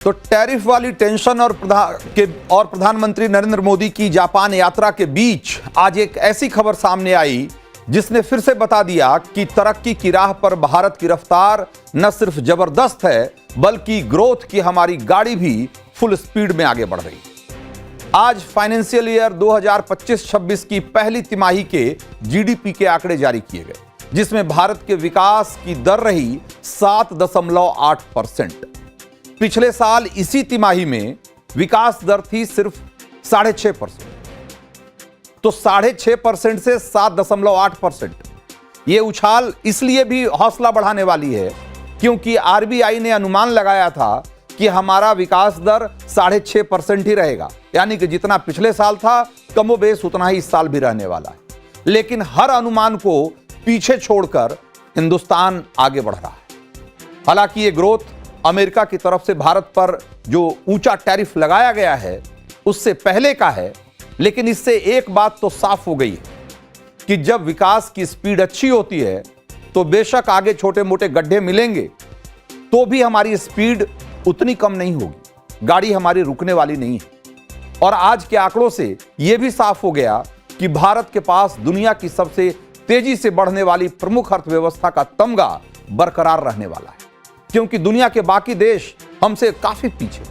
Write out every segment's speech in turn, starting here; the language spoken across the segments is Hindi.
तो टैरिफ वाली टेंशन और प्रधानमंत्री नरेंद्र मोदी की जापान यात्रा के बीच आज एक ऐसी खबर सामने आई जिसने फिर से बता दिया कि तरक्की की राह पर भारत की रफ्तार न सिर्फ जबरदस्त है बल्कि ग्रोथ की हमारी गाड़ी भी फुल स्पीड में आगे बढ़ रही है। आज फाइनेंशियल ईयर 2025-26 की पहली तिमाही के जीडीपी के आंकड़े जारी किए गए, जिसमें भारत के विकास की दर रही 7.8%। पिछले साल इसी तिमाही में विकास दर थी सिर्फ 6.5%। तो 6.5% से 7.8%। यह उछाल इसलिए भी हौसला बढ़ाने वाली है क्योंकि आरबीआई ने अनुमान लगाया था कि हमारा विकास दर 6.5% ही रहेगा, यानी कि जितना पिछले साल था कमोबेश उतना ही इस साल भी रहने वाला है। लेकिन हर अनुमान को पीछे छोड़कर हिंदुस्तान आगे बढ़ रहा है। हालांकि ये ग्रोथ अमेरिका की तरफ से भारत पर जो ऊंचा टैरिफ लगाया गया है उससे पहले का है, लेकिन इससे एक बात तो साफ हो गई है कि जब विकास की स्पीड अच्छी होती है तो बेशक आगे छोटे मोटे गड्ढे मिलेंगे तो भी हमारी स्पीड उतनी कम नहीं होगी, गाड़ी हमारी रुकने वाली नहीं है। और आज के आंकड़ों से यह भी साफ हो गया कि भारत के पास दुनिया की सबसे तेजी से बढ़ने वाली प्रमुख अर्थव्यवस्था का तमगा बरकरार रहने वाला है, क्योंकि दुनिया के बाकी देश हमसे काफी पीछे।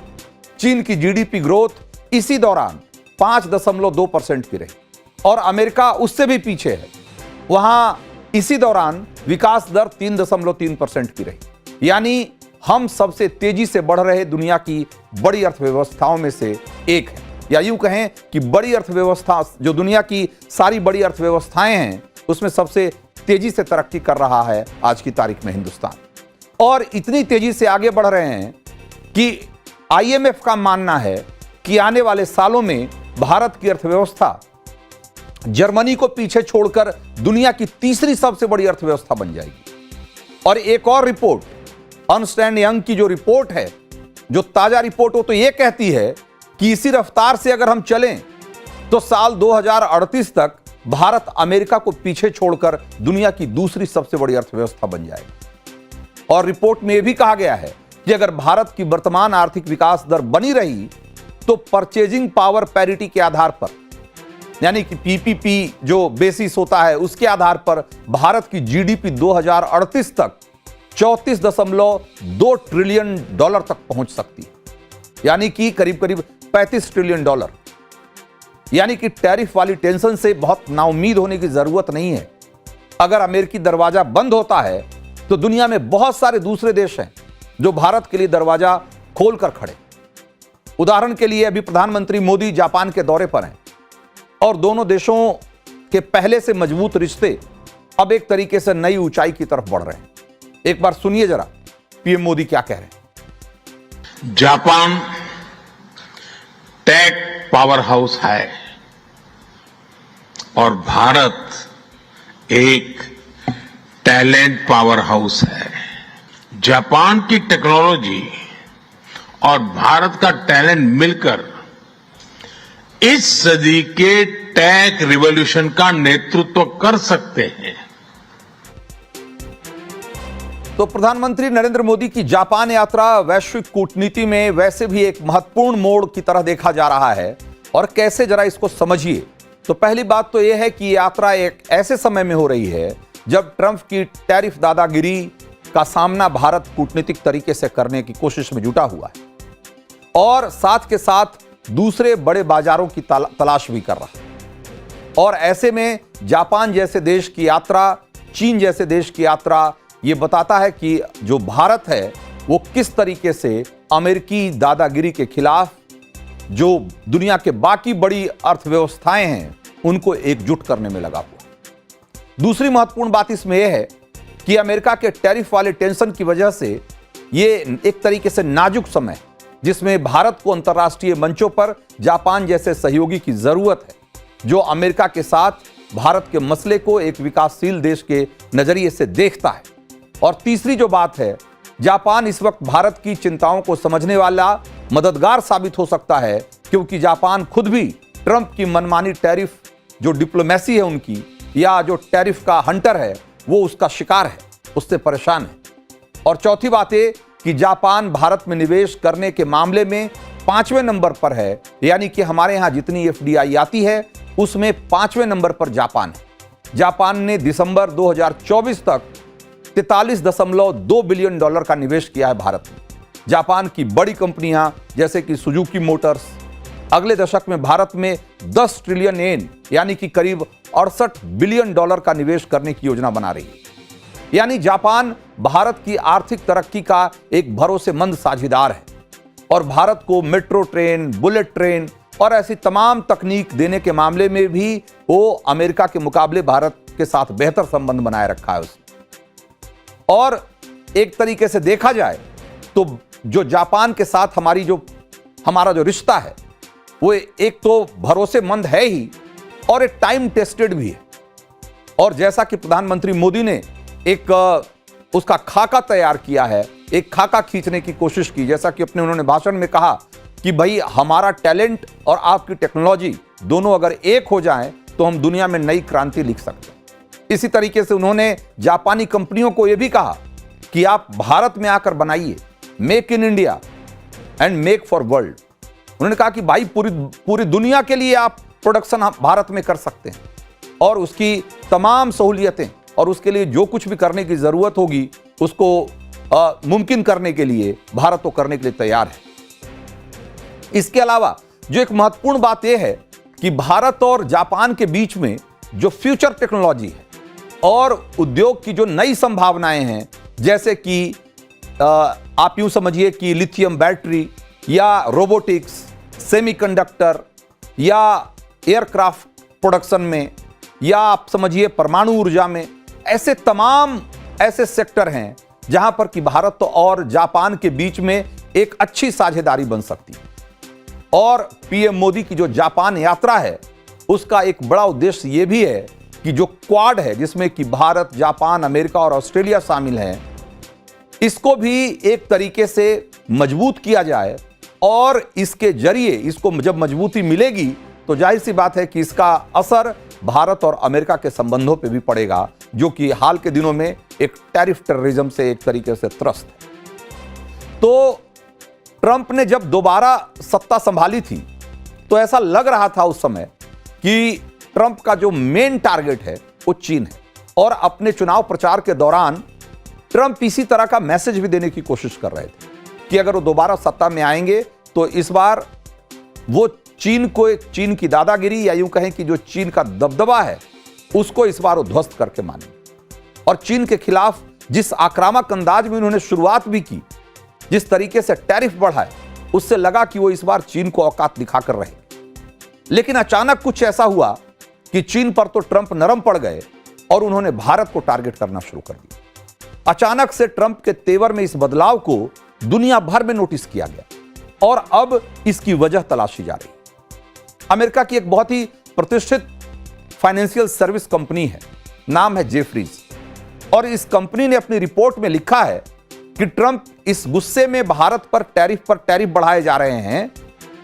चीन की जीडीपी ग्रोथ इसी दौरान 5.2% की रही और अमेरिका उससे भी पीछे है, वहां इसी दौरान विकास दर 3.3% की रही। यानी हम सबसे तेजी से बढ़ रहे दुनिया की बड़ी अर्थव्यवस्थाओं में से एक है, या यूं कहें कि बड़ी अर्थव्यवस्था जो दुनिया की सारी बड़ी अर्थव्यवस्थाएं हैं उसमें सबसे तेजी से तरक्की कर रहा है आज की तारीख में हिंदुस्तान। और इतनी तेजी से आगे बढ़ रहे हैं कि आईएमएफ का मानना है कि आने वाले सालों में भारत की अर्थव्यवस्था जर्मनी को पीछे छोड़कर दुनिया की तीसरी सबसे बड़ी अर्थव्यवस्था बन जाएगी। और एक और रिपोर्ट, अर्नेस्ट एंड यंग की जो रिपोर्ट है, जो ताजा रिपोर्ट हो, तो यह कहती है कि इसी रफ्तार से अगर हम चलें तो साल 2038 तक भारत अमेरिका को पीछे छोड़कर दुनिया की दूसरी सबसे बड़ी अर्थव्यवस्था बन जाएगी। और रिपोर्ट में यह भी कहा गया है कि अगर भारत की वर्तमान आर्थिक विकास दर बनी रही तो परचेजिंग पावर पैरिटी के आधार पर, यानी कि पीपीपी जो बेसिस होता है उसके आधार पर भारत की जीडीपी 2038 तक 34.2 ट्रिलियन डॉलर तक पहुंच सकती है, यानी कि करीब करीब 35 ट्रिलियन डॉलर। यानी कि टैरिफ वाली टेंशन से बहुत नाउम्मीद होने की जरूरत नहीं है। अगर अमेरिकी दरवाजा बंद होता है तो दुनिया में बहुत सारे दूसरे देश हैं जो भारत के लिए दरवाजा खोलकर खड़े। उदाहरण के लिए अभी प्रधानमंत्री मोदी जापान के दौरे पर हैं और दोनों देशों के पहले से मजबूत रिश्ते अब एक तरीके से नई ऊंचाई की तरफ बढ़ रहे हैं। एक बार सुनिए जरा पीएम मोदी क्या कह रहे हैं। जापान टेक पावर हाउस है और भारत एक टैलेंट पावर हाउस है। जापान की टेक्नोलॉजी और भारत का टैलेंट मिलकर इस सदी के टेक रिवॉल्यूशन का नेतृत्व कर सकते हैं। तो प्रधानमंत्री नरेंद्र मोदी की जापान यात्रा वैश्विक कूटनीति में वैसे भी एक महत्वपूर्ण मोड़ की तरह देखा जा रहा है। और कैसे, जरा इसको समझिए। तो पहली बात तो यह है कि यात्रा एक ऐसे समय में हो रही है जब ट्रंप की टैरिफ दादागिरी का सामना भारत कूटनीतिक तरीके से करने की कोशिश में जुटा हुआ है और साथ के साथ दूसरे बड़े बाजारों की तलाश भी कर रहा है। और ऐसे में जापान जैसे देश की यात्रा, चीन जैसे देश की यात्रा, ये बताता है कि जो भारत है वो किस तरीके से अमेरिकी दादागिरी के खिलाफ जो दुनिया के बाकी बड़ी अर्थव्यवस्थाएं हैं उनको एकजुट करने में लगा हुआ। दूसरी महत्वपूर्ण बात इसमें यह है कि अमेरिका के टैरिफ वाले टेंशन की वजह से ये एक तरीके से नाजुक समय है जिसमें भारत को अंतर्राष्ट्रीय मंचों पर जापान जैसे सहयोगी की जरूरत है जो अमेरिका के साथ भारत के मसले को एक विकासशील देश के नजरिए से देखता है। और तीसरी जो बात है, जापान इस वक्त भारत की चिंताओं को समझने वाला मददगार साबित हो सकता है, क्योंकि जापान खुद भी ट्रंप की मनमानी टैरिफ जो डिप्लोमेसी है उनकी, या जो टैरिफ का हंटर है, वो उसका शिकार है, उससे परेशान है। और चौथी बात है कि जापान भारत में निवेश करने के मामले में 5वें नंबर पर है, यानी कि हमारे यहां जितनी एफडीआई आती है उसमें 5वें नंबर पर जापान है। जापान ने दिसंबर 2024 तक 43.2 बिलियन डॉलर का निवेश किया है भारत में। जापान की बड़ी कंपनियां जैसे कि सुजुकी मोटर्स अगले दशक में भारत में 10 ट्रिलियन येन यानी कि करीब 68 बिलियन डॉलर का निवेश करने की योजना बना रही है। यानी जापान भारत की आर्थिक तरक्की का एक भरोसेमंद साझीदार है और भारत को मेट्रो ट्रेन, बुलेट ट्रेन और ऐसी तमाम तकनीक देने के मामले में भी वो अमेरिका के मुकाबले भारत के साथ बेहतर संबंध बनाए रखा है उसने। और एक तरीके से देखा जाए तो जो जापान के साथ हमारा जो रिश्ता है वो एक तो भरोसेमंद है ही और एक टाइम टेस्टेड भी है। और जैसा कि प्रधानमंत्री मोदी ने एक उसका खाका तैयार किया है, एक खाका खींचने की कोशिश की, जैसा कि उन्होंने भाषण में कहा कि भाई हमारा टैलेंट और आपकी टेक्नोलॉजी दोनों अगर एक हो जाएं तो हम दुनिया में नई क्रांति लिख सकते हैं। इसी तरीके से उन्होंने जापानी कंपनियों को यह भी कहा कि आप भारत में आकर बनाइए, make in India and make for world. उन्होंने कहा कि भाई पूरी दुनिया के लिए आप प्रोडक्शन भारत में कर सकते हैं और उसकी तमाम सहूलियतें और उसके लिए जो कुछ भी करने की जरूरत होगी उसको मुमकिन करने के लिए भारत तो करने के लिए तैयार है। इसके अलावा जो एक महत्वपूर्ण बात यह है कि भारत और जापान के बीच में जो फ्यूचर टेक्नोलॉजी है और उद्योग की जो नई संभावनाएं हैं, जैसे कि आप यूं समझिए कि लिथियम बैटरी या रोबोटिक्स, सेमीकंडक्टर या एयरक्राफ्ट प्रोडक्शन में या आप समझिए परमाणु ऊर्जा में, ऐसे तमाम ऐसे सेक्टर हैं जहां पर कि भारत और जापान के बीच में एक अच्छी साझेदारी बन सकती है। और पीएम मोदी की जो जापान यात्रा है उसका एक बड़ा उद्देश्य यह भी है कि जो क्वाड है जिसमें कि भारत, जापान, अमेरिका और ऑस्ट्रेलिया शामिल हैं, इसको भी एक तरीके से मजबूत किया जाए और इसके जरिए इसको जब मजबूती मिलेगी तो जाहिर सी बात है कि इसका असर भारत और अमेरिका के संबंधों पे भी पड़ेगा, जो कि हाल के दिनों में एक टैरिफ टेररिज्म से एक तरीके से त्रस्त है। तो ट्रंप ने जब दोबारा सत्ता संभाली थी तो ऐसा लग रहा था उस समय कि ट्रंप का जो मेन टारगेट है वो चीन है। और अपने चुनाव प्रचार के दौरान ट्रंप इसी तरह का मैसेज भी देने की कोशिश कर रहे थे कि अगर वो दोबारा सत्ता में आएंगे तो इस बार वो चीन की दादागिरी या यूं कहें कि जो चीन का दबदबा है उसको इस बार वो ध्वस्त करके मानेंगे। और चीन के खिलाफ जिस आक्रामक अंदाज में उन्होंने शुरुआत भी की, जिस तरीके से टैरिफ बढ़ाए, उससे लगा कि वो इस बार चीन को औकात दिखाकर रहे। लेकिन अचानक कुछ ऐसा हुआ कि चीन पर तो ट्रंप नरम पड़ गए और उन्होंने भारत को टारगेट करना शुरू कर दिया। अचानक से ट्रंप के तेवर में इस बदलाव को दुनिया भर में नोटिस किया गया और अब इसकी वजह तलाशी जा रही है। अमेरिका की एक बहुत ही प्रतिष्ठित फाइनेंशियल सर्विस कंपनी है, नाम है जेफरीज, और इस कंपनी ने अपनी रिपोर्ट में लिखा है कि ट्रंप इस गुस्से में भारत पर टैरिफ बढ़ाए जा रहे हैं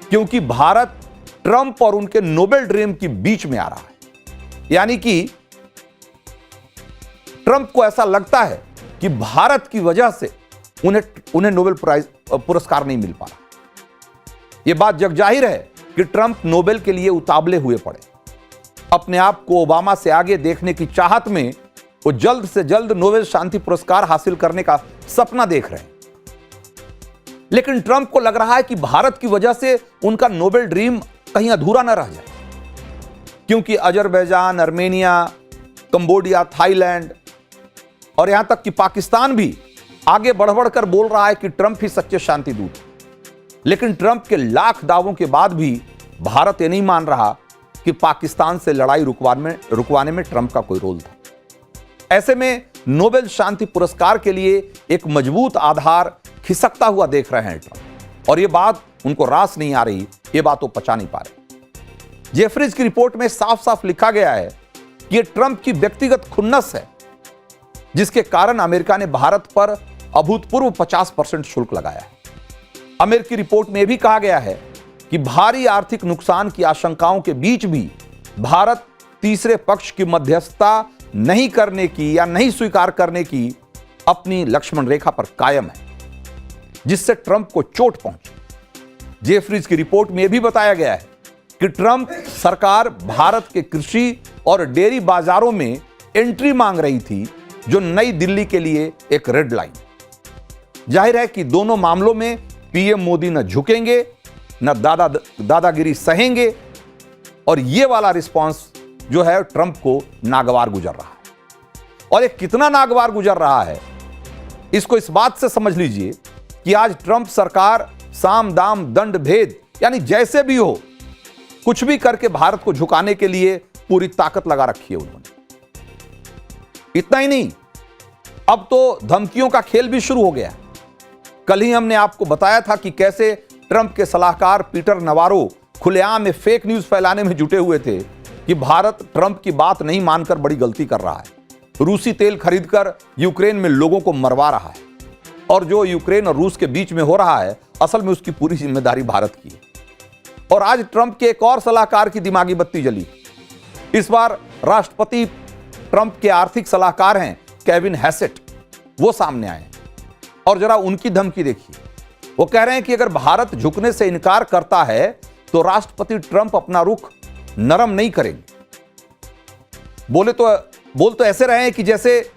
क्योंकि भारत ट्रंप और उनके नोबेल ड्रीम के बीच में आ रहा है। यानी कि ट्रंप को ऐसा लगता है कि भारत की वजह से उन्हें नोबेल पुरस्कार नहीं मिल पा रहा। यह बात जगजाहिर है कि ट्रंप नोबेल के लिए उतावले हुए पड़े। अपने आप को ओबामा से आगे देखने की चाहत में वो जल्द से जल्द नोबेल शांति पुरस्कार हासिल करने का सपना देख रहे हैं। लेकिन ट्रंप को लग रहा है कि भारत की वजह से उनका नोबेल ड्रीम कहीं अधूरा न रह जाए, क्योंकि अजरबैजान, अर्मेनिया, कंबोडिया, थाईलैंड और यहां तक कि पाकिस्तान भी आगे बढ़ बढ़कर बोल रहा है कि ट्रंप ही सच्चे शांति दूत। लेकिन ट्रंप के लाख दावों के बाद भी भारत ये नहीं मान रहा कि पाकिस्तान से लड़ाई रुकवाने में ट्रंप का कोई रोल था। ऐसे में नोबेल शांति पुरस्कार के लिए एक मजबूत आधार खिसकता हुआ देख रहे हैं ट्रंप, और यह बात उनको रास नहीं आ रही, यह बात वो पचा नहीं पा रहे। जेफरीज की रिपोर्ट में साफ साफ लिखा गया है कि यह ट्रंप की व्यक्तिगत खुन्नस है जिसके कारण अमेरिका ने भारत पर अभूतपूर्व 50% शुल्क लगाया है। अमेरिकी रिपोर्ट में भी कहा गया है कि भारी आर्थिक नुकसान की आशंकाओं के बीच भी भारत तीसरे पक्ष की मध्यस्थता नहीं करने की या नहीं स्वीकार करने की अपनी लक्ष्मण रेखा पर कायम है। जिससे ट्रंप को चोट पहुंची। जेफरीज की रिपोर्ट में यह भी बताया गया है कि ट्रंप सरकार भारत के कृषि और डेयरी बाजारों में एंट्री मांग रही थी, जो नई दिल्ली के लिए एक रेड लाइन। जाहिर है कि दोनों मामलों में पीएम मोदी न झुकेंगे न दादागिरी सहेंगे, और यह वाला रिस्पांस जो है ट्रंप को नागवार गुजर रहा है। और ये कितना नागवार गुजर रहा है इसको इस बात से समझ लीजिए कि आज ट्रंप सरकार साम दाम दंड भेद यानी जैसे भी हो कुछ भी करके भारत को झुकाने के लिए पूरी ताकत लगा रखी है उन्होंने। इतना ही नहीं, अब तो धमकियों का खेल भी शुरू हो गया। कल ही हमने आपको बताया था कि कैसे ट्रंप के सलाहकार पीटर नवारो खुलेआम में फेक न्यूज फैलाने में जुटे हुए थे कि भारत ट्रंप की बात नहीं मानकर बड़ी गलती कर रहा है, रूसी तेल खरीदकर यूक्रेन में लोगों को मरवा रहा है, और जो यूक्रेन और रूस के बीच में हो रहा है असल में उसकी पूरी जिम्मेदारी भारत की है। और आज ट्रंप के एक और सलाहकार की दिमागी बत्ती जली। इस बार राष्ट्रपति ट्रंप के आर्थिक सलाहकार हैं केविन हैसेट, वो सामने आए और जरा उनकी धमकी देखिए। वो कह रहे हैं कि अगर भारत झुकने से इनकार करता है तो राष्ट्रपति ट्रंप अपना रुख नरम नहीं करेंगे। बोल तो ऐसे रहे हैं कि जैसे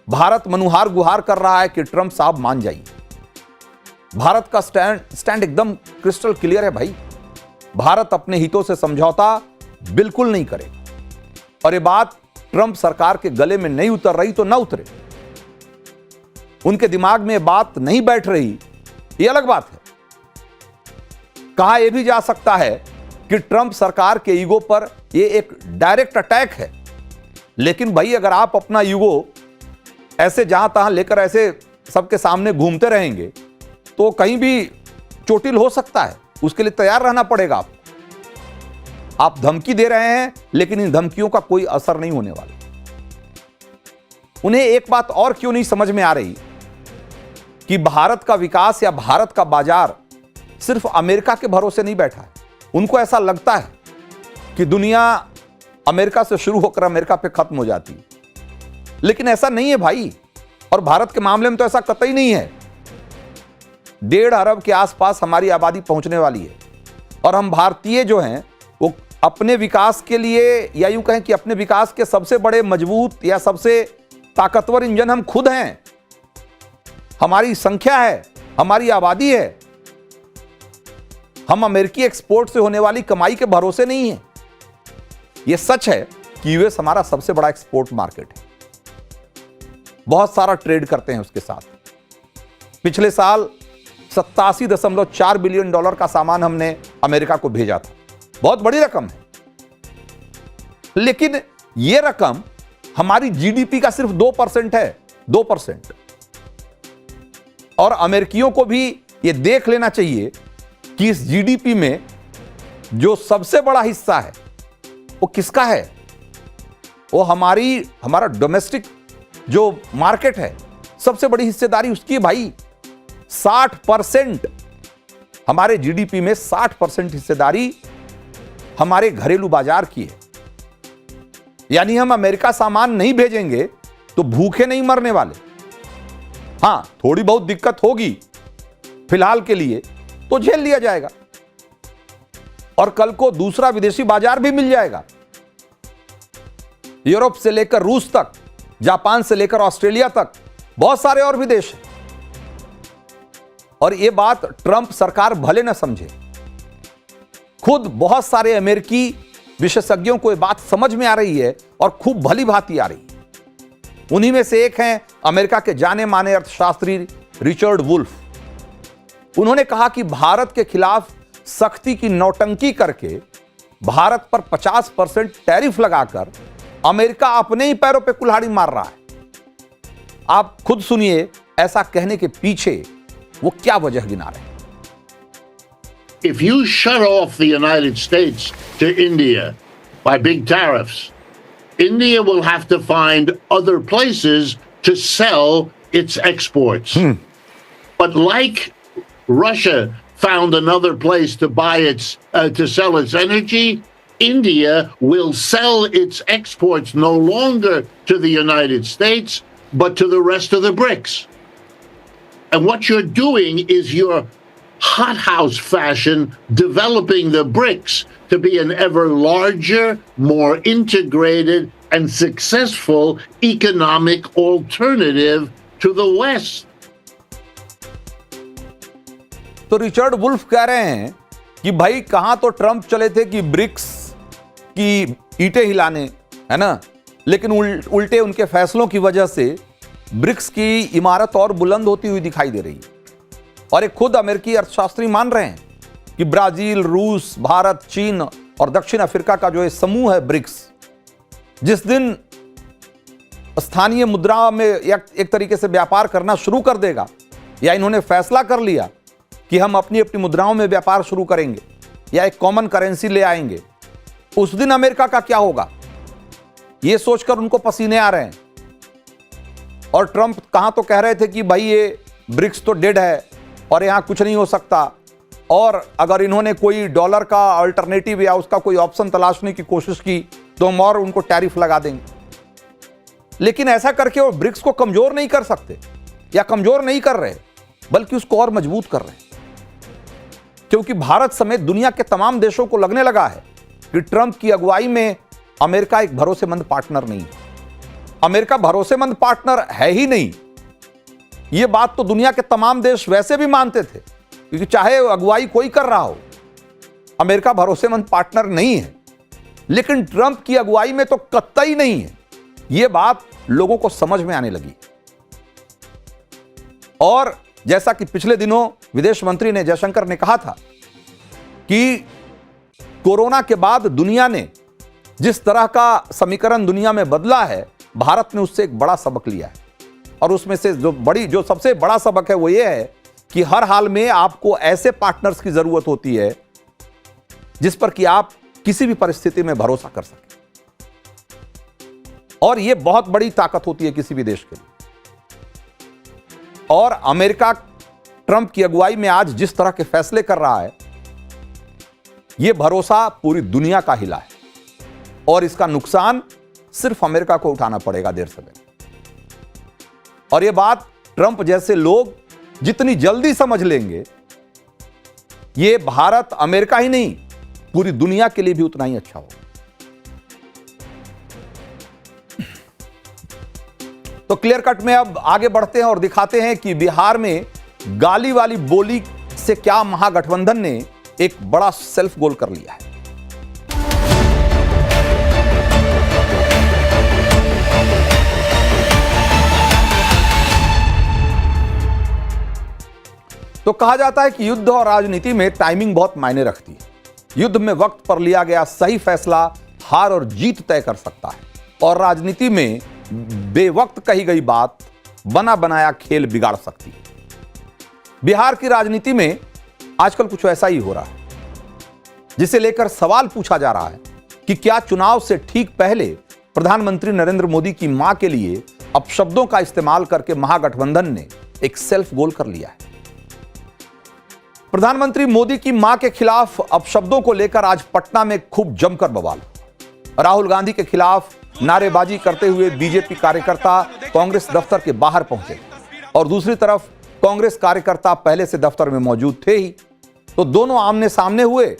भारत मनुहार गुहार कर रहा है कि ट्रंप साहब मान जाइए। भारत का स्टैंड एकदम क्रिस्टल क्लियर है भाई, भारत अपने हितों से समझौता बिल्कुल नहीं करेगा। और ये बात ट्रंप सरकार के गले में नहीं उतर रही तो ना उतरे, उनके दिमाग में बात नहीं बैठ रही ये अलग बात है। कहा यह भी जा सकता है कि ट्रंप सरकार के ईगो पर यह एक डायरेक्ट अटैक है, लेकिन भाई अगर आप अपना ईगो ऐसे जहां तहां लेकर ऐसे सबके सामने घूमते रहेंगे तो कहीं भी चोटिल हो सकता है, उसके लिए तैयार रहना पड़ेगा आपको। आप धमकी दे रहे हैं लेकिन इन धमकियों का कोई असर नहीं होने वाला। उन्हें एक बात और क्यों नहीं समझ में आ रही कि भारत का विकास या भारत का बाजार सिर्फ अमेरिका के भरोसे नहीं बैठा है। उनको ऐसा लगता है कि दुनिया अमेरिका से शुरू होकर अमेरिका पे खत्म हो जाती है, लेकिन ऐसा नहीं है भाई। और भारत के मामले में तो ऐसा कतई नहीं है। 1.5 अरब के आसपास हमारी आबादी पहुंचने वाली है, और हम भारतीय जो हैं वो अपने विकास के लिए, या यूं कहें कि अपने विकास के सबसे बड़े मजबूत या सबसे ताकतवर इंजन हम खुद हैं। हमारी संख्या है, हमारी आबादी है। हम अमेरिकी एक्सपोर्ट से होने वाली कमाई के भरोसे नहीं है। यह सच है कि यूएस हमारा सबसे बड़ा एक्सपोर्ट मार्केट है, बहुत सारा ट्रेड करते हैं उसके साथ। पिछले साल 87.4 बिलियन डॉलर का सामान हमने अमेरिका को भेजा था, बहुत बड़ी रकम है। लेकिन यह रकम हमारी जीडीपी का सिर्फ 2% है, 2%। और अमेरिकियों को भी यह देख लेना चाहिए कि इस जीडीपी में जो सबसे बड़ा हिस्सा है वो किसका है। वो हमारा डोमेस्टिक जो मार्केट है, सबसे बड़ी हिस्सेदारी उसकी है भाई। 60% हमारे जीडीपी में 60% हिस्सेदारी हमारे घरेलू बाजार की है। यानी हम अमेरिका सामान नहीं भेजेंगे तो भूखे नहीं मरने वाले। हां, थोड़ी बहुत दिक्कत होगी फिलहाल के लिए, तो झेल लिया जाएगा, और कल को दूसरा विदेशी बाजार भी मिल जाएगा। यूरोप से लेकर रूस तक, जापान से लेकर ऑस्ट्रेलिया तक, बहुत सारे और भी देश हैं। और यह बात ट्रंप सरकार भले न समझे, खुद बहुत सारे अमेरिकी विशेषज्ञों को यह बात समझ में आ रही है और खूब भली भांति आ रही है। उन्हीं में से एक हैं अमेरिका के जाने माने अर्थशास्त्री रिचर्ड वुल्फ। उन्होंने कहा कि भारत के खिलाफ सख्ती की नौटंकी करके भारत पर 50% टैरिफ लगाकर अमेरिका अपने ही पैरों पे कुल्हाड़ी मार रहा है। आप खुद सुनिए ऐसा कहने के पीछे वो क्या वजह गिना रहे हैं। If you shut off the United States to India by big tariffs, India will have to find other places to sell its exports. But like Russia found another place to buy to sell its energy, India will sell its exports no longer to the United States, but to the rest of the BRICS. And what you're doing is you're hothouse fashion developing the BRICS to be an ever larger, more integrated, and successful economic alternative to the West. तो रिचर्ड वुल्फ कह रहे हैं कि भाई कहां तो ट्रंप चले थे कि ब्रिक्स की ईंटें हिलाने, है ना, लेकिन उल्टे उनके फैसलों की वजह से ब्रिक्स की इमारत और बुलंद होती हुई दिखाई दे रही है। और एक खुद अमेरिकी अर्थशास्त्री मान रहे हैं कि ब्राजील, रूस, भारत, चीन और दक्षिण अफ्रीका का जो ये समूह है ब्रिक्स, जिस दिन स्थानीय मुद्रा में एक तरीके से व्यापार करना शुरू कर देगा, या इन्होंने फैसला कर लिया कि हम अपनी अपनी मुद्राओं में व्यापार शुरू करेंगे या एक कॉमन करेंसी ले आएंगे, उस दिन अमेरिका का क्या होगा, यह सोचकर उनको पसीने आ रहे हैं। और ट्रंप कहां तो कह रहे थे कि भाई ये ब्रिक्स तो डेड है और यहां कुछ नहीं हो सकता, और अगर इन्होंने कोई डॉलर का अल्टरनेटिव या उसका कोई ऑप्शन तलाशने की कोशिश की तो हम और उनको टैरिफ लगा देंगे। लेकिन ऐसा करके वो ब्रिक्स को कमजोर नहीं कर सकते या कमजोर नहीं कर रहे, बल्कि उसको और मजबूत कर रहे हैं, क्योंकि भारत समेत दुनिया के तमाम देशों को लगने लगा है कि ट्रंप की अगुवाई में अमेरिका एक भरोसेमंद पार्टनर नहीं है। अमेरिका भरोसेमंद पार्टनर है ही नहीं, यह बात तो दुनिया के तमाम देश वैसे भी मानते थे, क्योंकि चाहे अगुवाई कोई कर रहा हो, अमेरिका भरोसेमंद पार्टनर नहीं है। लेकिन ट्रंप की अगुवाई में तो कतई नहीं है, यह बात लोगों को समझ में आने लगी। और जैसा कि पिछले दिनों विदेश मंत्री ने जयशंकर ने कहा था कि कोरोना के बाद दुनिया ने जिस तरह का समीकरण दुनिया में बदला है, भारत ने उससे एक बड़ा सबक लिया है। और उसमें से जो सबसे बड़ा सबक है वो ये है कि हर हाल में आपको ऐसे पार्टनर्स की जरूरत होती है जिस पर कि आप किसी भी परिस्थिति में भरोसा कर सकें। और यह बहुत बड़ी ताकत होती है किसी भी देश के लिए। और अमेरिका ट्रंप की अगुवाई में आज जिस तरह के फैसले कर रहा है, यह भरोसा पूरी दुनिया का हिला है, और इसका नुकसान सिर्फ अमेरिका को उठाना पड़ेगा देर से देर। और यह बात ट्रंप जैसे लोग जितनी जल्दी समझ लेंगे, यह भारत, अमेरिका ही नहीं, पूरी दुनिया के लिए भी उतना ही अच्छा होगा। तो क्लियर कट में अब आगे बढ़ते हैं और दिखाते हैं कि बिहार में गाली वाली बोली से क्या महागठबंधन ने एक बड़ा सेल्फ गोल कर लिया है। तो कहा जाता है कि युद्ध और राजनीति में टाइमिंग बहुत मायने रखती है। युद्ध में वक्त पर लिया गया सही फैसला हार और जीत तय कर सकता है, और राजनीति में बेवक्त कही गई बात बना बनाया खेल बिगाड़ सकती है। बिहार की राजनीति में आजकल कुछ ऐसा ही हो रहा है, जिसे लेकर सवाल पूछा जा रहा है कि क्या चुनाव से ठीक पहले प्रधानमंत्री नरेंद्र मोदी की मां के लिए अपशब्दों का इस्तेमाल करके महागठबंधन ने एक सेल्फ गोल कर लिया है। प्रधानमंत्री मोदी की मां के खिलाफ अपशब्दों को लेकर आज पटना में खूब जमकर बवाल। राहुल गांधी के खिलाफ नारेबाजी करते हुए बीजेपी कार्यकर्ता कांग्रेस दफ्तर के बाहर पहुंचे, और दूसरी तरफ कांग्रेस कार्यकर्ता पहले से दफ्तर में मौजूद थे ही, तो दोनों आमने सामने हुए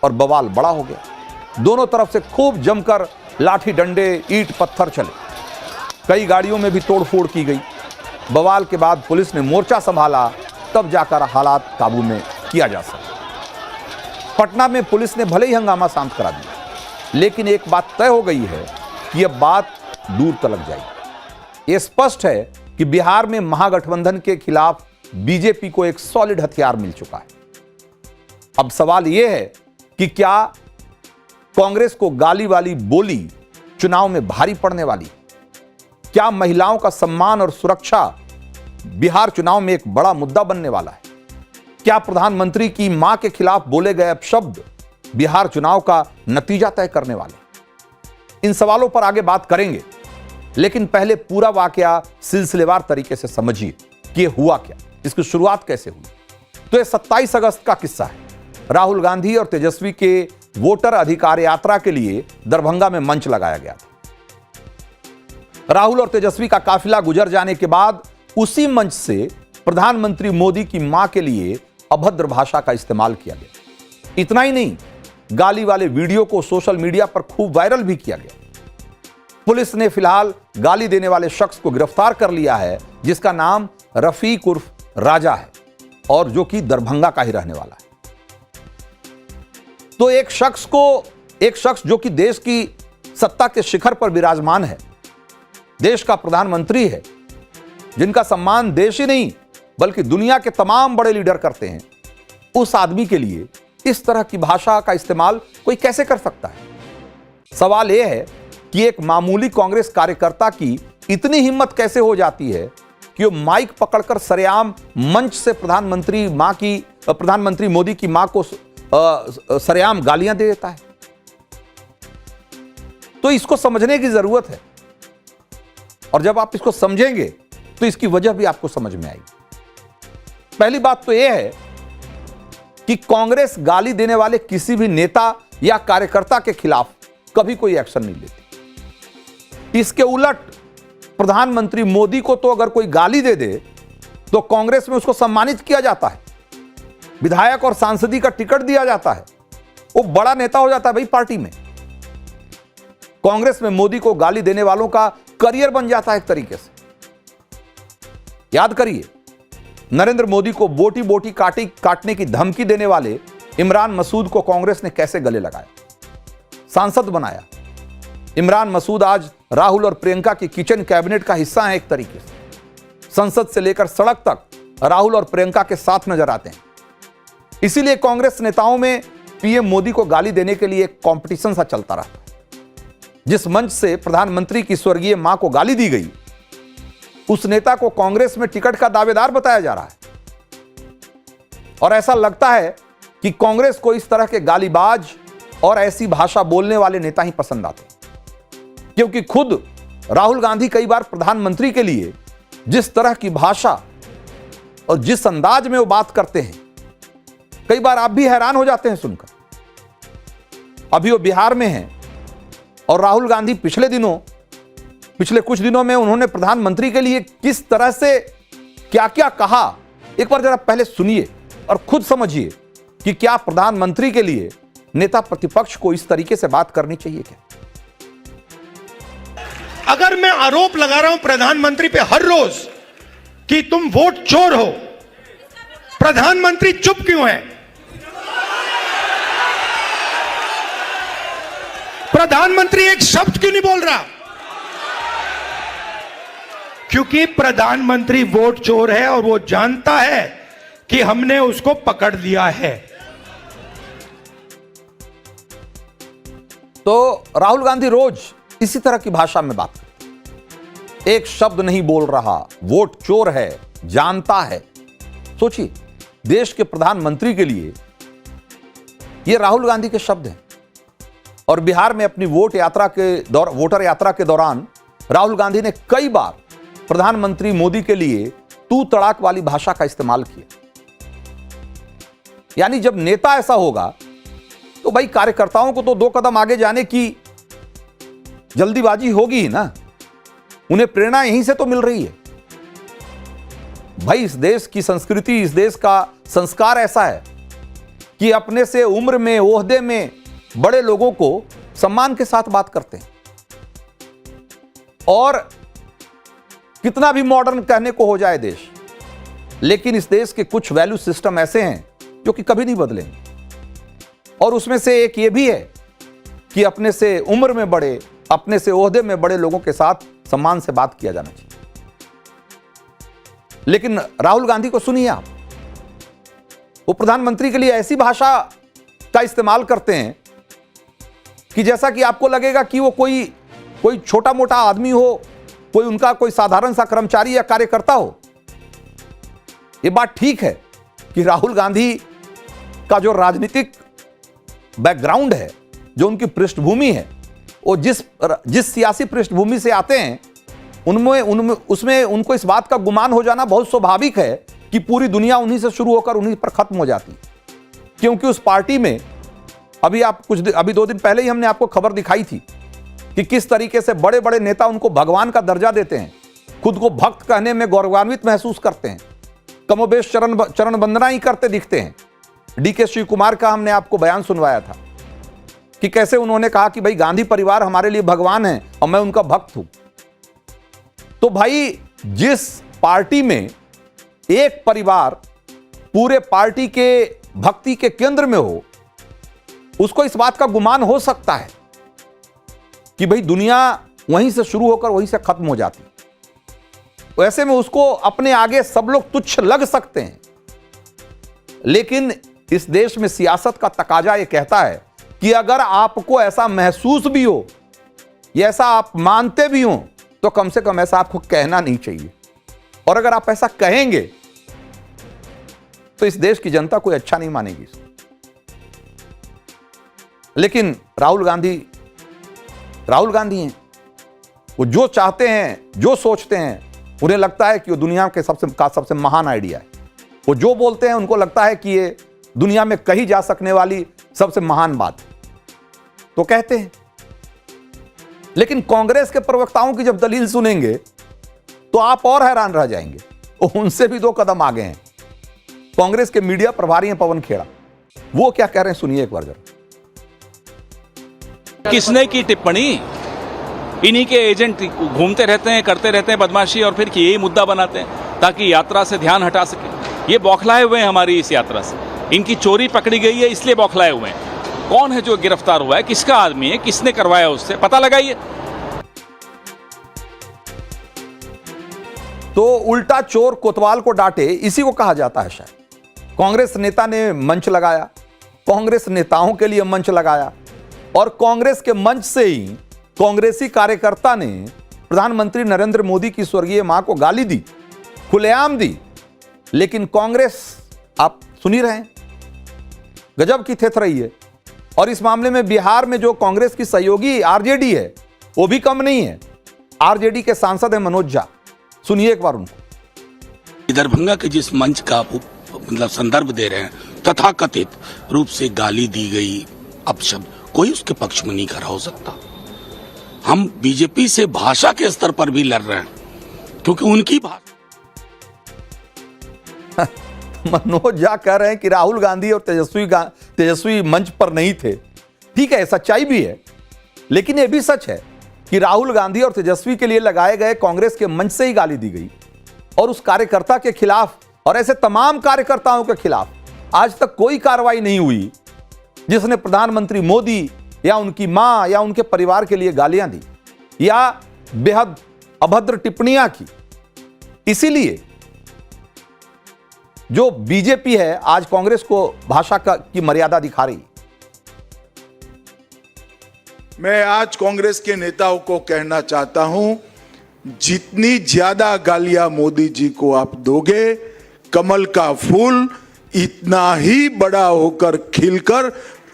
और बवाल बड़ा हो गया। दोनों तरफ से खूब जमकर लाठी डंडे ईंट पत्थर चले, कई गाड़ियों में भी तोड़फोड़ की गई। बवाल के बाद पुलिस ने मोर्चा संभाला, तब जाकर हालात काबू में किया जा सका। पटना में पुलिस ने भले ही हंगामा शांत करा दिया, लेकिन एक बात तय हो गई है कि यह बात दूर तलक जाएगी। यह स्पष्ट है कि बिहार में महागठबंधन के खिलाफ बीजेपी को एक सॉलिड हथियार मिल चुका है। अब सवाल यह है कि क्या कांग्रेस को गाली वाली बोली चुनाव में भारी पड़ने वाली? क्या महिलाओं का सम्मान और सुरक्षा बिहार चुनाव में एक बड़ा मुद्दा बनने वाला है? क्या प्रधानमंत्री की मां के खिलाफ बोले गए अपशब्द बिहार चुनाव का नतीजा तय करने वाले? इन सवालों पर आगे बात करेंगे, लेकिन पहले पूरा वाकया सिलसिलेवार तरीके से समझिए कि यह हुआ क्या, इसकी शुरुआत कैसे हुई। तो यह 27 अगस्त का किस्सा है। राहुल गांधी और तेजस्वी के वोटर अधिकार यात्रा के लिए दरभंगा में मंच लगाया गया था। राहुल और तेजस्वी का काफिला गुजर जाने के बाद उसी मंच से प्रधानमंत्री मोदी की मां के लिए अभद्र भाषा का इस्तेमाल किया गया। इतना ही नहीं, गाली वाले वीडियो को सोशल मीडिया पर खूब वायरल भी किया गया। पुलिस ने फिलहाल गाली देने वाले शख्स को गिरफ्तार कर लिया है, जिसका नाम रफीक उर्फ राजा है और जो कि दरभंगा का ही रहने वाला है। तो एक शख्स जो कि देश की सत्ता के शिखर पर विराजमान है, देश का प्रधानमंत्री है, जिनका सम्मान देश ही नहीं बल्कि दुनिया के तमाम बड़े लीडर करते हैं, उस आदमी के लिए इस तरह की भाषा का इस्तेमाल कोई कैसे कर सकता है? सवाल यह है कि एक मामूली कांग्रेस कार्यकर्ता की इतनी हिम्मत कैसे हो जाती है कि वो माइक पकड़कर सरेआम मंच से प्रधानमंत्री मोदी की मां को सरेआम गालियां दे देता है। तो इसको समझने की जरूरत है, और जब आप इसको समझेंगे तो इसकी वजह भी आपको समझ में आएगी। पहली बात तो यह है कि कांग्रेस गाली देने वाले किसी भी नेता या कार्यकर्ता के खिलाफ कभी कोई एक्शन नहीं लेती। इसके उलट प्रधानमंत्री मोदी को तो अगर कोई गाली दे दे तो कांग्रेस में उसको सम्मानित किया जाता है, विधायक और सांसदी का टिकट दिया जाता है, वो बड़ा नेता हो जाता है भाई पार्टी में। कांग्रेस में मोदी को गाली देने वालों का करियर बन जाता है एक तरीके से। याद करिए, नरेंद्र मोदी को बोटी बोटी काटने की धमकी देने वाले इमरान मसूद को कांग्रेस ने कैसे गले लगाया, सांसद बनाया। इमरान मसूद आज राहुल और प्रियंका की किचन कैबिनेट का हिस्सा है एक तरीके से। संसद से लेकर सड़क तक राहुल और प्रियंका के साथ नजर आते हैं। इसीलिए कांग्रेस नेताओं में पीएम मोदी को गाली देने के लिए एक कंपटीशन सा चलता रहा। जिस मंच से प्रधानमंत्री की स्वर्गीय मां को गाली दी गई, उस नेता को कांग्रेस में टिकट का दावेदार बताया जा रहा है। और ऐसा लगता है कि कांग्रेस को इस तरह के गालीबाज और ऐसी भाषा बोलने वाले नेता ही पसंद आते हैं, क्योंकि खुद राहुल गांधी कई बार प्रधानमंत्री के लिए जिस तरह की भाषा और जिस अंदाज में वो बात करते हैं, कई बार आप भी हैरान हो जाते हैं सुनकर। अभी वो बिहार में हैं और राहुल गांधी पिछले कुछ दिनों में उन्होंने प्रधानमंत्री के लिए किस तरह से क्या क्या कहा, एक बार जरा पहले सुनिए और खुद समझिए कि क्या प्रधानमंत्री के लिए नेता प्रतिपक्ष को इस तरीके से बात करनी चाहिए क्या? अगर मैं आरोप लगा रहा हूं प्रधानमंत्री पे हर रोज कि तुम वोट चोर हो, प्रधानमंत्री चुप क्यों है? प्रधानमंत्री एक शब्द क्यों नहीं बोल रहा? क्योंकि प्रधानमंत्री वोट चोर है और वो जानता है कि हमने उसको पकड़ लिया है। तो राहुल गांधी रोज इसी तरह की भाषा में बात करते, एक शब्द नहीं बोल रहा, वोट चोर है, जानता है। सोचिए, देश के प्रधानमंत्री के लिए ये राहुल गांधी के शब्द हैं। और बिहार में अपनी वोटर यात्रा के दौरान राहुल गांधी ने कई बार प्रधानमंत्री मोदी के लिए तू तड़ाक वाली भाषा का इस्तेमाल किया। यानी जब नेता ऐसा होगा तो भाई कार्यकर्ताओं को तो 2 कदम आगे जाने की जल्दीबाजी होगी ही ना। उन्हें प्रेरणा यहीं से तो मिल रही है। भाई इस देश की संस्कृति, इस देश का संस्कार ऐसा है कि अपने से उम्र में, ओहदे में बड़े लोगों को सम्मान के साथ बात करते हैं। और कितना भी मॉडर्न कहने को हो जाए देश, लेकिन इस देश के कुछ वैल्यू सिस्टम ऐसे हैं जो कि कभी नहीं बदलेंगे। और उसमें से एक ये भी है कि अपने से उम्र में बड़े, अपने से ओहदे में बड़े लोगों के साथ सम्मान से बात किया जाना चाहिए। लेकिन राहुल गांधी को सुनिए आप, वो प्रधानमंत्री के लिए ऐसी भाषा का इस्तेमाल करते हैं कि जैसा कि आपको लगेगा कि वो कोई छोटा मोटा आदमी हो, कोई उनका कोई साधारण सा कर्मचारी या कार्यकर्ता हो। ये बात ठीक है कि राहुल गांधी का जो राजनीतिक बैकग्राउंड है, जो उनकी पृष्ठभूमि है, वो जिस सियासी पृष्ठभूमि से आते हैं, उसमें उनको इस बात का गुमान हो जाना बहुत स्वाभाविक है कि पूरी दुनिया उन्हीं से शुरू होकर उन्हीं पर खत्म हो जाती है। क्योंकि उस पार्टी में अभी 2 दिन पहले ही हमने आपको खबर दिखाई थी कि किस तरीके से बड़े बड़े नेता उनको भगवान का दर्जा देते हैं, खुद को भक्त कहने में गौरवान्वित महसूस करते हैं। कमोबेश चरण वंदना ही करते दिखते हैं। डीके शिव कुमार का हमने आपको बयान सुनवाया था कि कैसे उन्होंने कहा कि भाई गांधी परिवार हमारे लिए भगवान है और मैं उनका भक्त हूं। तो भाई जिस पार्टी में एक परिवार पूरे पार्टी के भक्ति के केंद्र में हो, उसको इस बात का गुमान हो सकता है कि भाई दुनिया वहीं से शुरू होकर वहीं से खत्म हो जाती। वैसे में उसको अपने आगे सब लोग तुच्छ लग सकते हैं, लेकिन इस देश में सियासत का तकाजा यह कहता है कि अगर आपको ऐसा महसूस भी हो या ऐसा आप मानते भी हो, तो कम से कम ऐसा आपको कहना नहीं चाहिए। और अगर आप ऐसा कहेंगे तो इस देश की जनता कोई अच्छा नहीं मानेगी। लेकिन राहुल गांधी हैं, वो जो चाहते हैं, जो सोचते हैं, उन्हें लगता है कि वो दुनिया के सबसे महान आइडिया है। वो जो बोलते हैं उनको लगता है कि ये दुनिया में कही जा सकने वाली सबसे महान बात है, तो कहते हैं। लेकिन कांग्रेस के प्रवक्ताओं की जब दलील सुनेंगे तो आप और हैरान रह जाएंगे। वो उनसे भी 2 कदम आगे हैं। कांग्रेस के मीडिया प्रभारी हैं पवन खेड़ा, वो क्या कह रहे हैं सुनिए एक बार जरा। किसने की टिप्पणी? इन्हीं के एजेंट घूमते रहते हैं, करते रहते हैं बदमाशी, और फिर यही मुद्दा बनाते हैं ताकि यात्रा से ध्यान हटा सके। ये बौखलाए हुए हैं हमारी इस यात्रा से। इनकी चोरी पकड़ी गई है इसलिए बौखलाए हुए हैं। कौन है जो गिरफ्तार हुआ है, किसका आदमी है, किसने करवाया, उससे पता लगाइए। तो उल्टा चोर कोतवाल को डांटे, इसी को कहा जाता है शायद। कांग्रेस नेता ने मंच लगाया, कांग्रेस नेताओं के लिए मंच लगाया, और कांग्रेस के मंच से ही कांग्रेसी कार्यकर्ता ने प्रधानमंत्री नरेंद्र मोदी की स्वर्गीय मां को गाली दी, खुलेआम दी। लेकिन कांग्रेस, आप सुन ही रहे हैं, गजब की थेथ रही है। और इस मामले में बिहार में जो कांग्रेस की सहयोगी आरजेडी है, वो भी कम नहीं है। आरजेडी के सांसद हैं मनोज झा, सुनिए एक बार उनको। दरभंगा के जिस मंच का आप मतलब संदर्भ दे रहे हैं, तथाकथित रूप से गाली दी गई अपशब्द, कोई उसके पक्ष में नहीं खड़ा हो सकता। हम बीजेपी से भाषा के स्तर पर भी लड़ रहे हैं, क्योंकि उनकी भाषा मनोज झा कह रहे हैं कि राहुल गांधी और तेजस्वी मंच पर नहीं थे। ठीक है, सच्चाई भी है, लेकिन यह भी सच है कि राहुल गांधी और तेजस्वी के लिए लगाए गए कांग्रेस के मंच से ही गाली दी गई, और उस कार्यकर्ता के खिलाफ और ऐसे तमाम कार्यकर्ताओं के खिलाफ आज तक कोई कार्रवाई नहीं हुई जिसने प्रधानमंत्री मोदी या उनकी मां या उनके परिवार के लिए गालियां दी या बेहद अभद्र टिप्पणियां की। इसीलिए जो बीजेपी है आज कांग्रेस को भाषा की मर्यादा दिखा रही। मैं आज कांग्रेस के नेताओं को कहना चाहता हूं, जितनी ज्यादा गालियां मोदी जी को आप दोगे, कमल का फूल इतना ही बड़ा होकर खिलकर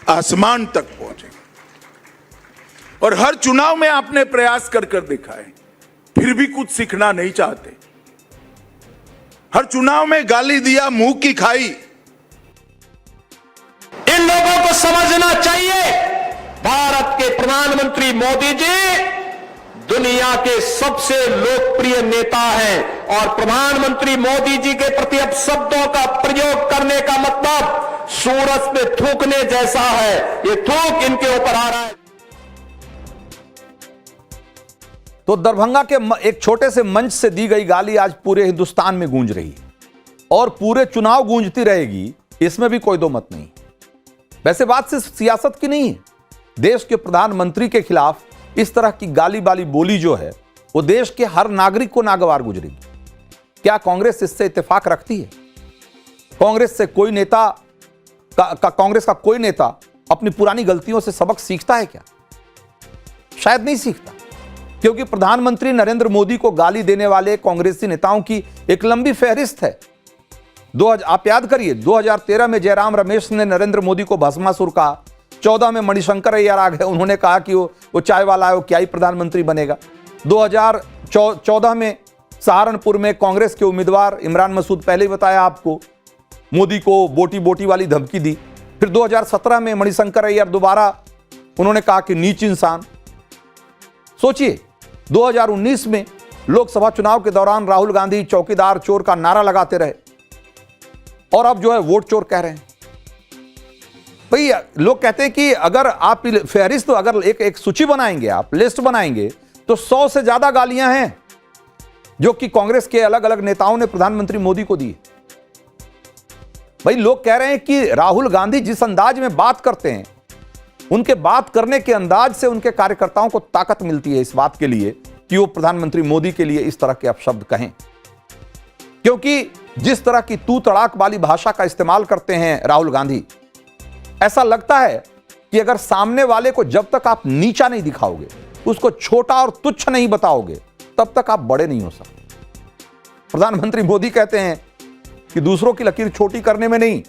आसमान तक पहुंचेगा। और हर चुनाव में आपने प्रयास कर देखा है, फिर भी कुछ सीखना नहीं चाहते। हर चुनाव में गाली दिया, मुंह की खाई। इन लोगों को समझना चाहिए, भारत के प्रधानमंत्री मोदी जी दुनिया के सबसे लोकप्रिय नेता हैं, और प्रधानमंत्री मोदी जी के प्रति अपशब्दों का प्रयोग करने का मतलब सूरज पे थूकने जैसा है। ये थूक इनके ऊपर आ रहा है। तो दरभंगा के एक छोटे से मंच से दी गई गाली आज पूरे हिंदुस्तान में गूंज रही है और पूरे चुनाव गूंजती रहेगी, इसमें भी कोई दो मत नहीं। वैसे बात सिर्फ सियासत की नहीं है, देश के प्रधानमंत्री के खिलाफ इस तरह की गाली बाली बोली जो है वो देश के हर नागरिक को नागवार गुजरेगी। क्या कांग्रेस इससे इत्तेफाक रखती है? कांग्रेस का कोई नेता अपनी पुरानी गलतियों से सबक सीखता है क्या? शायद नहीं सीखता, क्योंकि प्रधानमंत्री नरेंद्र मोदी को गाली देने वाले कांग्रेसी नेताओं की एक लंबी फहरिस्त है। आप याद करिए, 2013 में जयराम रमेश ने नरेंद्र मोदी को भस्मासुर कहा। 14 में मणिशंकर अय्यर आ गए, उन्होंने कहा कि वो चाय वाला है, वो क्या ही प्रधानमंत्री बनेगा। 2014 में सहारनपुर में कांग्रेस के उम्मीदवार इमरान मसूद, पहले ही बताया आपको, मोदी को बोटी बोटी वाली धमकी दी। फिर 2017 में मणिशंकर अय्यर दोबारा उन्होंने कहा कि नीच इंसान। सोचिए, 2019 में लोकसभा चुनाव के दौरान राहुल गांधी चौकीदार चोर का नारा लगाते रहे। और अब जो है वोट चोर कह रहे हैं। भाई लोग कहते हैं कि अगर आप फहरिस्त, तो अगर एक सूची बनाएंगे, आप लिस्ट बनाएंगे, तो 100 से ज्यादा गालियां हैं जो कि कांग्रेस के अलग अलग नेताओं ने प्रधानमंत्री मोदी को दी। भाई लोग कह रहे हैं कि राहुल गांधी जिस अंदाज में बात करते हैं, उनके बात करने के अंदाज से उनके कार्यकर्ताओं को ताकत मिलती है इस बात के लिए कि वो प्रधानमंत्री मोदी के लिए इस तरह के अपशब्द कहें, क्योंकि जिस तरह की तू तड़ाक वाली भाषा का इस्तेमाल करते हैं राहुल गांधी, ऐसा लगता है कि अगर सामने वाले को जब तक आप नीचा नहीं दिखाओगे, उसको छोटा और तुच्छ नहीं बताओगे, तब तक आप बड़े नहीं हो सकते। प्रधानमंत्री मोदी कहते हैं कि दूसरों की लकीर छोटी करने में नहीं,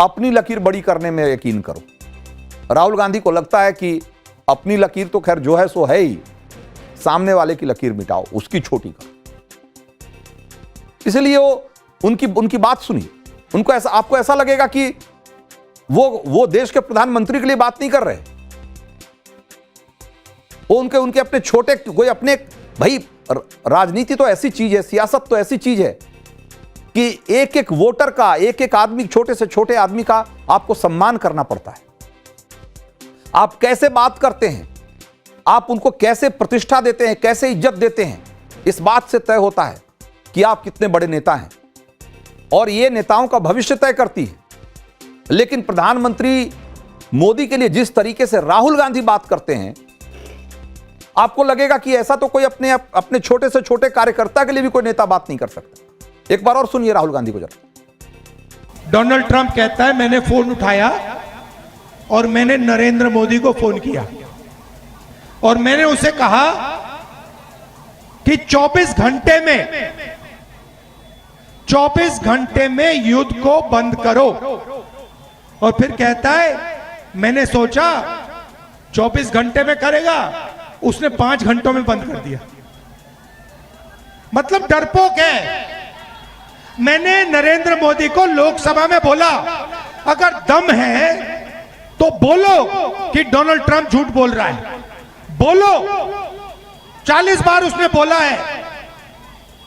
अपनी लकीर बड़ी करने में यकीन करो। राहुल गांधी को लगता है कि अपनी लकीर तो खैर जो है सो है ही, सामने वाले की लकीर मिटाओ, उसकी छोटी करो। इसलिए वो उनकी बात सुनिए, उनको ऐसा, आपको ऐसा लगेगा कि वो देश के प्रधानमंत्री के लिए बात नहीं कर रहे, वो उनके अपने छोटे कोई अपने। भाई राजनीति तो ऐसी चीज है, सियासत तो ऐसी चीज है कि एक एक वोटर का, एक एक आदमी, छोटे से छोटे आदमी का आपको सम्मान करना पड़ता है। आप कैसे बात करते हैं, आप उनको कैसे प्रतिष्ठा देते हैं, कैसे इज्जत देते हैं, इस बात से तय होता है कि आप कितने बड़े नेता हैं, और ये नेताओं का भविष्य तय करती है। लेकिन प्रधानमंत्री मोदी के लिए जिस तरीके से राहुल गांधी बात करते हैं, आपको लगेगा कि ऐसा तो कोई अपने छोटे से छोटे कार्यकर्ता के लिए भी कोई नेता बात नहीं कर सकता। एक बार और सुनिए राहुल गांधी को जरा। डोनाल्ड ट्रंप कहता है मैंने फोन उठाया और मैंने नरेंद्र मोदी को फोन किया और मैंने उसे कहा कि 24 घंटे में युद्ध को बंद करो। और फिर कहता है मैंने सोचा 24 घंटे में करेगा, उसने 5 घंटों में बंद कर दिया। मतलब डरपोक है। मैंने नरेंद्र मोदी को लोकसभा में बोला, अगर दम है तो बोलो कि डोनाल्ड ट्रंप झूठ बोल रहा है, बोलो। 40 बार उसने बोला है,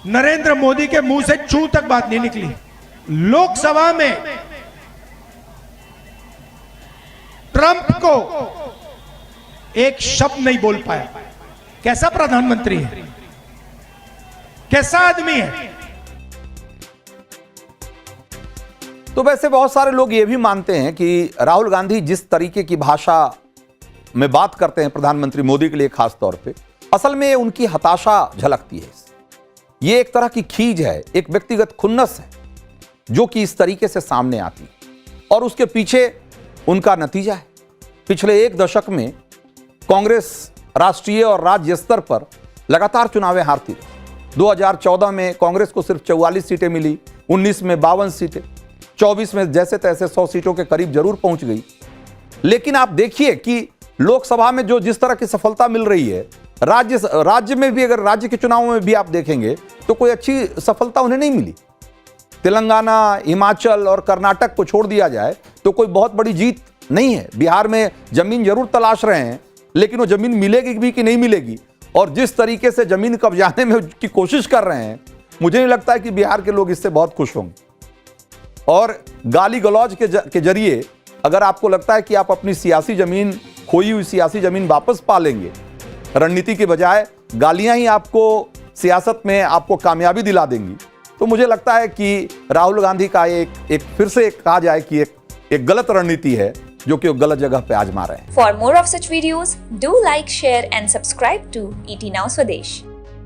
नरेंद्र मोदी के मुंह से चू तक बात नहीं निकली। लोकसभा में ट्रंप को एक शब्द नहीं बोल पाया। कैसा प्रधानमंत्री है, कैसा आदमी है। तो वैसे बहुत सारे लोग ये भी मानते हैं कि राहुल गांधी जिस तरीके की भाषा में बात करते हैं प्रधानमंत्री मोदी के लिए खास तौर पे, असल में उनकी हताशा झलकती है। ये एक तरह की खीज है, एक व्यक्तिगत खुन्नस है जो कि इस तरीके से सामने आती है, और उसके पीछे उनका नतीजा है। पिछले एक दशक में कांग्रेस राष्ट्रीय और राज्य स्तर पर लगातार चुनावें हारती रही। 2014 में कांग्रेस को सिर्फ 44 सीटें मिली, 19 में 52 सीटें, 24 में जैसे तैसे 100 सीटों के करीब जरूर पहुंच गई। लेकिन आप देखिए कि लोकसभा में जो जिस तरह की सफलता मिल रही है, राज्य में भी, अगर राज्य के चुनावों में भी आप देखेंगे तो कोई अच्छी सफलता उन्हें नहीं मिली। तेलंगाना, हिमाचल और कर्नाटक को छोड़ दिया जाए तो कोई बहुत बड़ी जीत नहीं है। बिहार में जमीन जरूर तलाश रहे हैं, लेकिन वो जमीन मिलेगी भी कि नहीं मिलेगी, और जिस तरीके से जमीन कब्जाने में की कोशिश कर रहे हैं, मुझे नहीं लगता है कि बिहार के लोग इससे बहुत खुश होंगे। और गाली गलौज के जरिए अगर आपको लगता है कि आप अपनी सियासी जमीन, खोई हुई सियासी जमीन वापस पा लेंगे, रणनीति के बजाय गालियां ही आपको सियासत में आपको कामयाबी दिला देंगी, तो मुझे लगता है कि राहुल गांधी का एक फिर से कहा जाए कि एक गलत रणनीति है जो कि वो गलत जगह पे आजमा रहे हैं। For more of such videos, do like, share and subscribe to ET Now Swadesh.